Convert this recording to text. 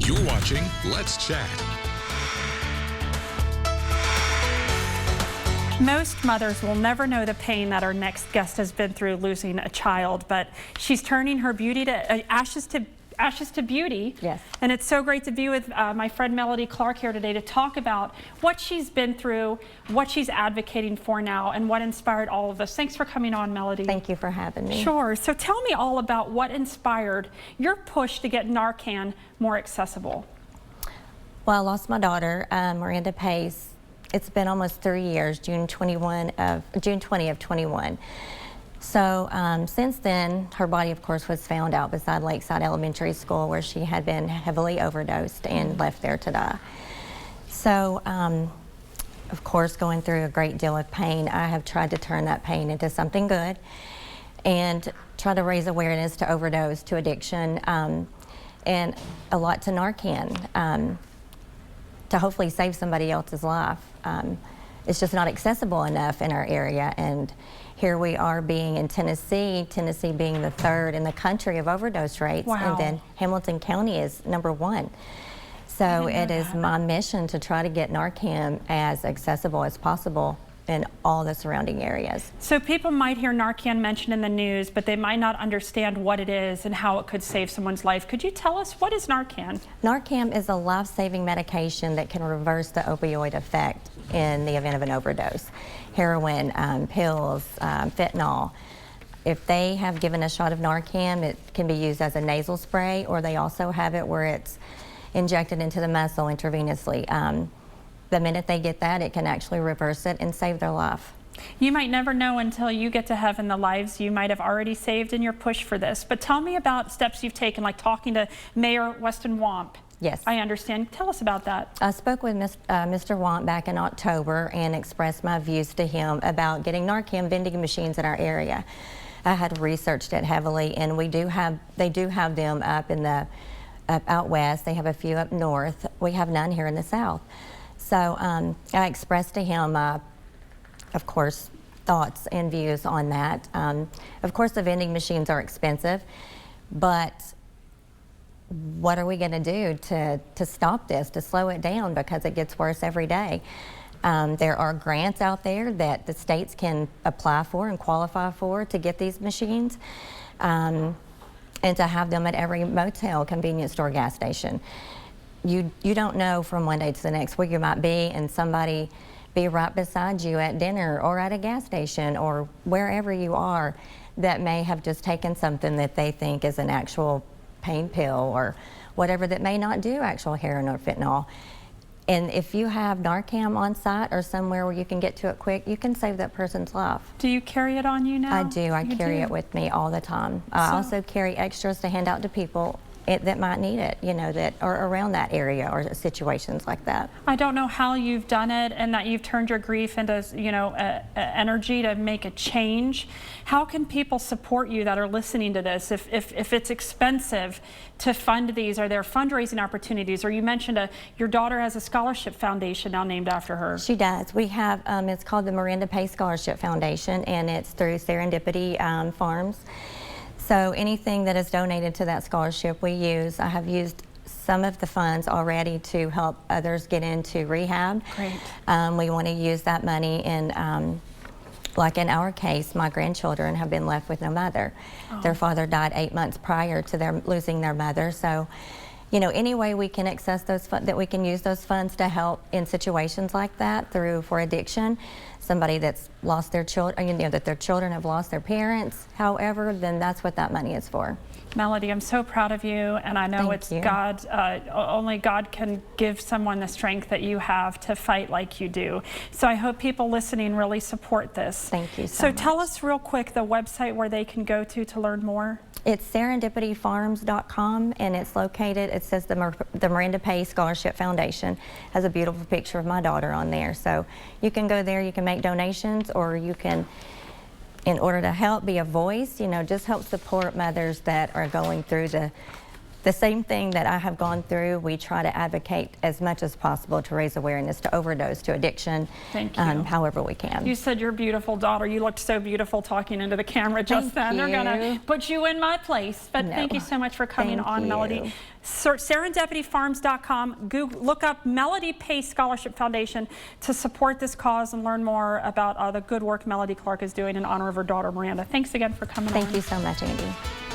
You're watching Let's Chat. Most mothers will never know the pain that our next guest has been through losing a child, but she's turning her beauty to ashes to beauty. Yes. And it's so great to be with my friend Melody Clark here today to talk about what she's been through, what she's advocating for now, and what inspired all of this. Thanks for coming on, Melody. Thank you for having me. Sure. So tell me all about what inspired your push to get NARCAN more accessible. Well, I lost my daughter, Miranda Pace. It's been almost 3 years, June 20 of 21. So since then, her body, of course, was found out beside Lakeside Elementary School, where she had been heavily overdosed and left there to die. So, of course, going through a great deal of pain, I have tried to turn that pain into something good and try to raise awareness to overdose, to addiction, and a lot to NARCAN, to hopefully save somebody else's life. It's just not accessible enough in our area, and here we are being in Tennessee being the third in the country of overdose rates. Wow. And then Hamilton County is #1. So it is my mission to try to get NARCAN as accessible as possible in all the surrounding areas. So people might hear NARCAN mentioned in the news, but they might not understand what it is and how it could save someone's life. Could you tell us, what is NARCAN? NARCAN is a life-saving medication that can reverse the opioid effect in the event of an overdose. Heroin, pills, fentanyl. If they have given a shot of NARCAN, it can be used as a nasal spray, or they also have it where it's injected into the muscle intravenously. The minute they get that, it can actually reverse it and save their life. You might never know until you get to heaven the lives you might have already saved in your push for this. But tell me about steps you've taken, like talking to Mayor Weston Wamp. Yes. I understand. Tell us about that. I spoke with Mr. Wamp back in October and expressed my views to him about getting NARCAN vending machines in our area. I had researched it heavily, and they do have them up out west. They have a few up north. We have none here in the south. So I expressed to him, of course, thoughts and views on that. Of course, the vending machines are expensive, but what are we going to do to stop this, to slow it down, because it gets worse every day? There are grants out there that the states can apply for and qualify for to get these machines, and to have them at every motel, convenience store, gas station. You don't know from one day to the next where you might be, and somebody be right beside you at dinner or at a gas station or wherever you are that may have just taken something that they think is an actual pain pill or whatever that may not do actual heroin or fentanyl. And if you have NARCAN on site or somewhere where you can get to it quick, you can save that person's life. Do you carry it on you now? I do. I carry it with me all the time. I also carry extras to hand out to people that might need it, that are around that area or situations like that. I don't know how you've done it, and that you've turned your grief into, energy to make a change. How can people support you that are listening to this? If it's expensive to fund these, are there fundraising opportunities? Or you mentioned your daughter has a scholarship foundation now named after her. She does. We have, it's called the Miranda Pace Scholarship Foundation, and it's through Serendipity Farms. So anything that is donated to that scholarship we use. I have used some of the funds already to help others get into rehab. Great. We want to use that money in, like in our case, my grandchildren have been left with no mother. Oh. Their father died 8 months prior to their losing their mother. So, any way we can access those funds, that we can use those funds to help in situations like that for addiction. Somebody that's lost their children, that their children have lost their parents, however, then that's what that money is for. Melody, I'm so proud of you, and I know it's God, only God can give someone the strength that you have to fight like you do. So I hope people listening really support this. Thank you so much. So tell us real quick the website where they can go to learn more. It's serendipityfarms.com, and it's located, it says the Miranda Pace Scholarship Foundation. Has a beautiful picture of my daughter on there. So you can go there, you can make donations, or you can, in order to help be a voice, just help support mothers that are going through the same thing that I have gone through. We try to advocate as much as possible to raise awareness to overdose, to addiction, Thank you. however we can. You said your beautiful daughter. You looked so beautiful talking into the camera just then. They're going to put you in my place. But thank you so much for coming on, Melody. Search serendipityfarms.com. Google, look up Melody Pace Scholarship Foundation to support this cause and learn more about the good work Melody Clark is doing in honor of her daughter, Miranda. Thanks again for coming on. Thank you so much, Andy.